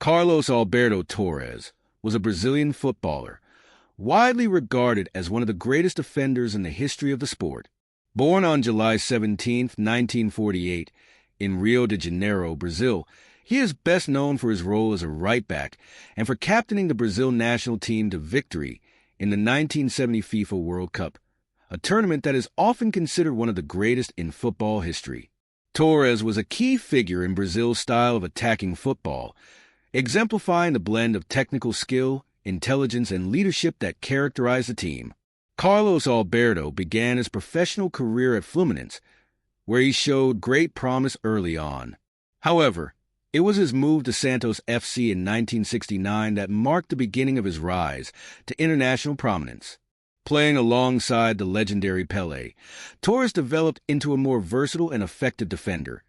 Carlos Alberto Torres was a Brazilian footballer, widely regarded as one of the greatest defenders in the history of the sport. Born on July 17, 1948, in Rio de Janeiro, Brazil, he is best known for his role as a right back and for captaining the Brazil national team to victory in the 1970 FIFA World Cup, a tournament that is often considered one of the greatest in football history. Torres was a key figure in Brazil's style of attacking football, exemplifying the blend of technical skill, intelligence, and leadership that characterized the team. Carlos Alberto began his professional career at Fluminense, where he showed great promise early on. However, it was his move to Santos FC in 1969 that marked the beginning of his rise to international prominence. Playing alongside the legendary Pelé, Torres developed into a more versatile and effective defender,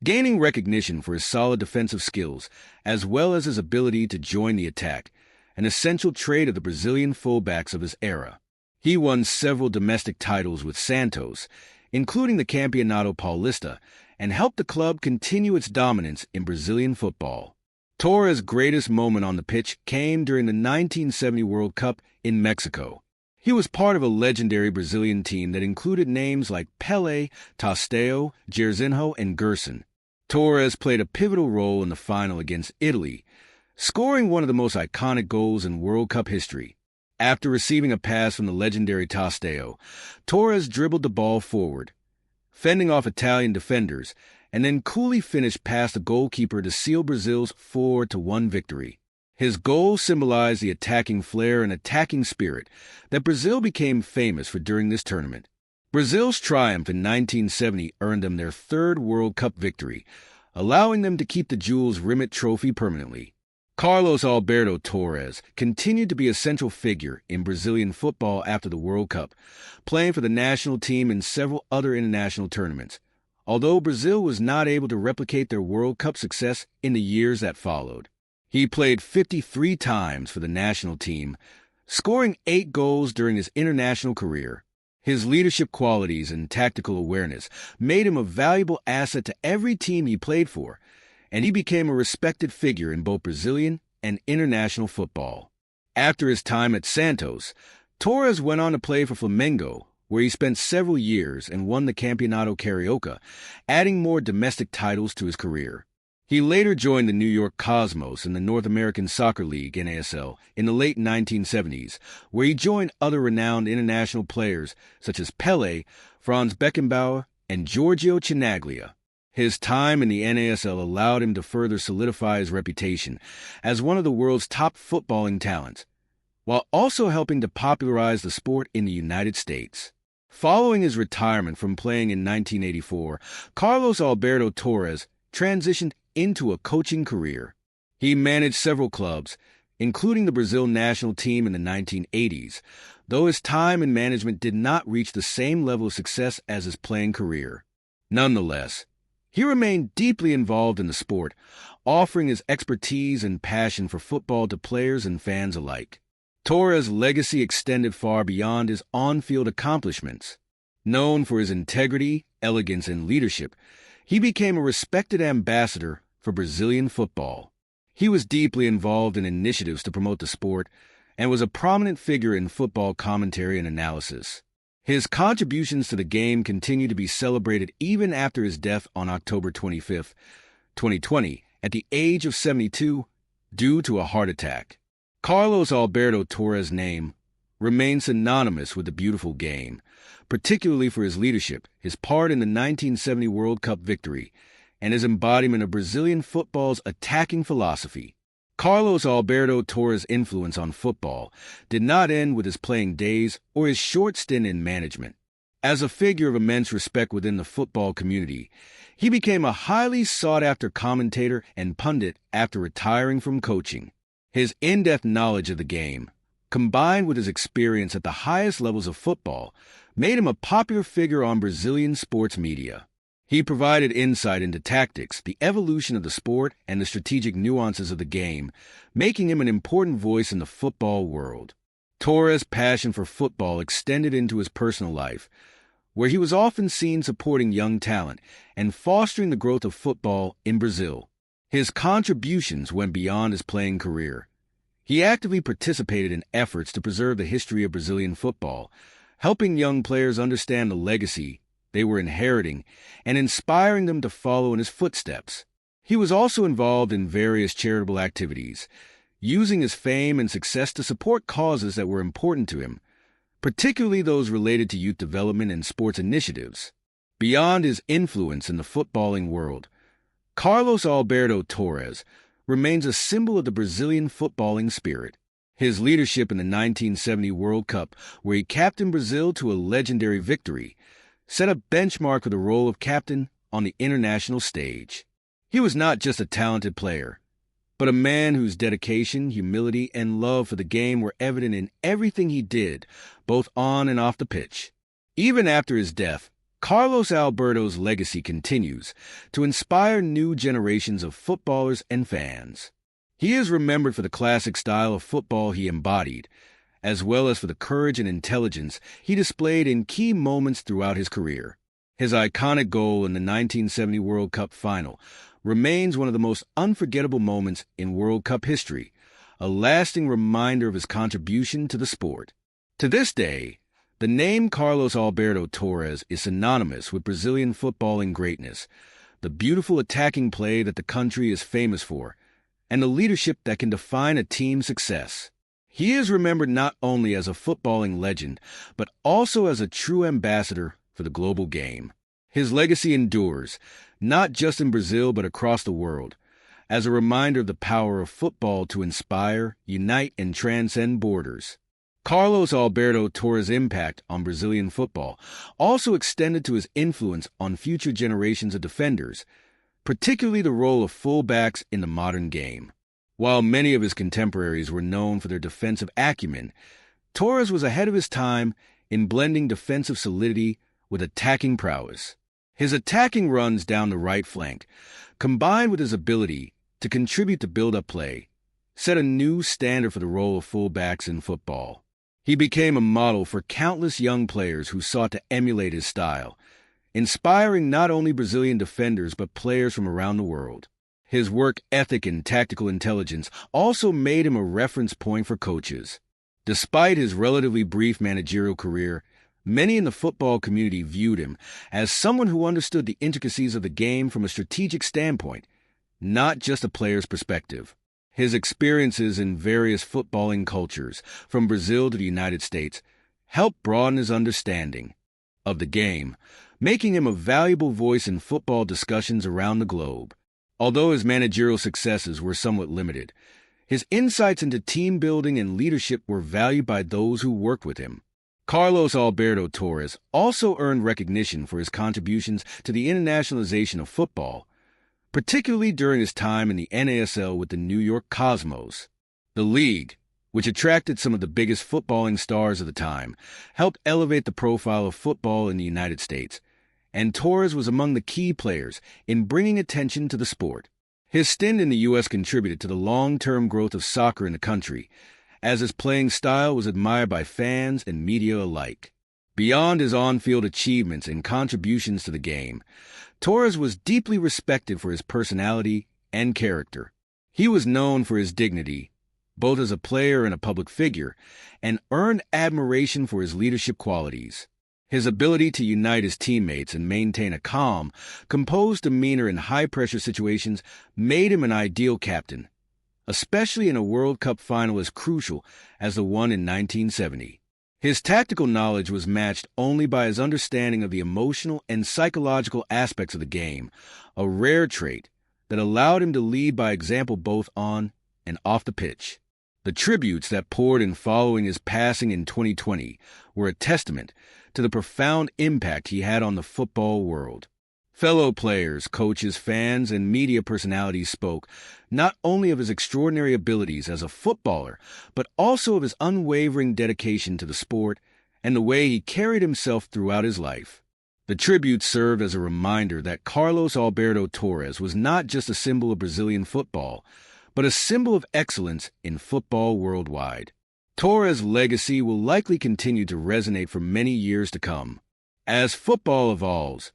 gaining recognition for his solid defensive skills as well as his ability to join the attack, an essential trait of the Brazilian fullbacks of his era. He won several domestic titles with Santos, including the Campeonato Paulista, and helped the club continue its dominance in Brazilian football. Torres' greatest moment on the pitch came during the 1970 World Cup in Mexico. He was part of a legendary Brazilian team that included names like Pelé, Tostão, Jairzinho, and Gerson. Torres played a pivotal role in the final against Italy, scoring one of the most iconic goals in World Cup history. After receiving a pass from the legendary Tostão, Torres dribbled the ball forward, fending off Italian defenders, and then coolly finished past the goalkeeper to seal Brazil's 4-1 victory. His goal symbolized the attacking flair and attacking spirit that Brazil became famous for during this tournament. Brazil's triumph in 1970 earned them their third World Cup victory, allowing them to keep the Jules Rimet Trophy permanently. Carlos Alberto Torres continued to be a central figure in Brazilian football after the World Cup, playing for the national team in several other international tournaments, although Brazil was not able to replicate their World Cup success in the years that followed. He played 53 times for the national team, scoring 8 goals during his international career. His leadership qualities and tactical awareness made him a valuable asset to every team he played for, and he became a respected figure in both Brazilian and international football. After his time at Santos, Torres went on to play for Flamengo, where he spent several years and won the Campeonato Carioca, adding more domestic titles to his career. He later joined the New York Cosmos in the North American Soccer League (NASL) in the late 1970s, where he joined other renowned international players such as Pelé, Franz Beckenbauer, and Giorgio Chinaglia. His time in the NASL allowed him to further solidify his reputation as one of the world's top footballing talents, while also helping to popularize the sport in the United States. Following his retirement from playing in 1984, Carlos Alberto Torres transitioned into a coaching career. He managed several clubs, including the Brazil national team in the 1980s, though his time in management did not reach the same level of success as his playing career. Nonetheless, he remained deeply involved in the sport, offering his expertise and passion for football to players and fans alike. Torres' legacy extended far beyond his on-field accomplishments. Known for his integrity, elegance, and leadership, he became a respected ambassador for Brazilian football. He was deeply involved in initiatives to promote the sport and was a prominent figure in football commentary and analysis. His contributions to the game continue to be celebrated even after his death on October 25, 2020, at the age of 72, due to a heart attack. Carlos Alberto Torres' name remains synonymous with the beautiful game, particularly for his leadership, his part in the 1970 World Cup victory, and his embodiment of Brazilian football's attacking philosophy. Carlos Alberto Torres' influence on football did not end with his playing days or his short stint in management. As a figure of immense respect within the football community, he became a highly sought-after commentator and pundit after retiring from coaching. His in-depth knowledge of the game, combined with his experience at the highest levels of football, made him a popular figure on Brazilian sports media. He provided insight into tactics, the evolution of the sport, and the strategic nuances of the game, making him an important voice in the football world. Torres' passion for football extended into his personal life, where he was often seen supporting young talent and fostering the growth of football in Brazil. His contributions went beyond his playing career. He actively participated in efforts to preserve the history of Brazilian football, helping young players understand the legacy they were inheriting and inspiring them to follow in his footsteps. He was also involved in various charitable activities, using his fame and success to support causes that were important to him, particularly those related to youth development and sports initiatives. Beyond his influence in the footballing world, Carlos Alberto Torres remains a symbol of the Brazilian footballing spirit. His leadership in the 1970 World Cup, where he captained Brazil to a legendary victory, set a benchmark for the role of captain on the international stage. He was not just a talented player, but a man whose dedication, humility, and love for the game were evident in everything he did, both on and off the pitch. Even after his death, Carlos Alberto's legacy continues to inspire new generations of footballers and fans. He is remembered for the classic style of football he embodied, as well as for the courage and intelligence he displayed in key moments throughout his career. His iconic goal in the 1970 World Cup final remains one of the most unforgettable moments in World Cup history, a lasting reminder of his contribution to the sport. To this day, the name Carlos Alberto Torres is synonymous with Brazilian footballing greatness, the beautiful attacking play that the country is famous for, and the leadership that can define a team's success. He is remembered not only as a footballing legend, but also as a true ambassador for the global game. His legacy endures, not just in Brazil but across the world, as a reminder of the power of football to inspire, unite, and transcend borders. Carlos Alberto Torres' impact on Brazilian football also extended to his influence on future generations of defenders, particularly the role of fullbacks in the modern game. While many of his contemporaries were known for their defensive acumen, Torres was ahead of his time in blending defensive solidity with attacking prowess. His attacking runs down the right flank, combined with his ability to contribute to build-up play, set a new standard for the role of fullbacks in football. He became a model for countless young players who sought to emulate his style, inspiring not only Brazilian defenders but players from around the world. His work ethic and tactical intelligence also made him a reference point for coaches. Despite his relatively brief managerial career, many in the football community viewed him as someone who understood the intricacies of the game from a strategic standpoint, not just a player's perspective. His experiences in various footballing cultures, from Brazil to the United States, helped broaden his understanding of the game, making him a valuable voice in football discussions around the globe. Although his managerial successes were somewhat limited, his insights into team building and leadership were valued by those who worked with him. Carlos Alberto Torres also earned recognition for his contributions to the internationalization of football, particularly during his time in the NASL with the New York Cosmos. The league, which attracted some of the biggest footballing stars of the time, helped elevate the profile of football in the United States, and Torres was among the key players in bringing attention to the sport. His stint in the U.S. contributed to the long-term growth of soccer in the country, as his playing style was admired by fans and media alike. Beyond his on-field achievements and contributions to the game, Torres was deeply respected for his personality and character. He was known for his dignity, both as a player and a public figure, and earned admiration for his leadership qualities. His ability to unite his teammates and maintain a calm, composed demeanor in high-pressure situations made him an ideal captain, especially in a World Cup final as crucial as the one in 1970. His tactical knowledge was matched only by his understanding of the emotional and psychological aspects of the game, a rare trait that allowed him to lead by example both on and off the pitch. The tributes that poured in following his passing in 2020 were a testament to the profound impact he had on the football world. Fellow players, coaches, fans, and media personalities spoke not only of his extraordinary abilities as a footballer, but also of his unwavering dedication to the sport and the way he carried himself throughout his life. The tributes served as a reminder that Carlos Alberto Torres was not just a symbol of Brazilian football, but a symbol of excellence in football worldwide. Torres' legacy will likely continue to resonate for many years to come. As football evolves,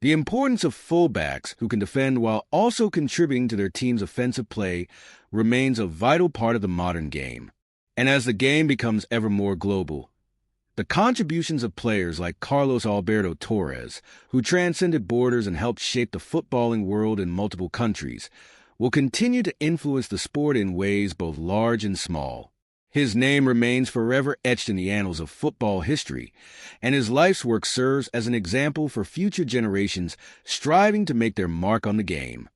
The importance of fullbacks who can defend while also contributing to their team's offensive play remains a vital part of the modern game. And as the game becomes ever more global, the contributions of players like Carlos Alberto Torres, who transcended borders and helped shape the footballing world in multiple countries, will continue to influence the sport in ways both large and small. His name remains forever etched in the annals of football history, and his life's work serves as an example for future generations striving to make their mark on the game.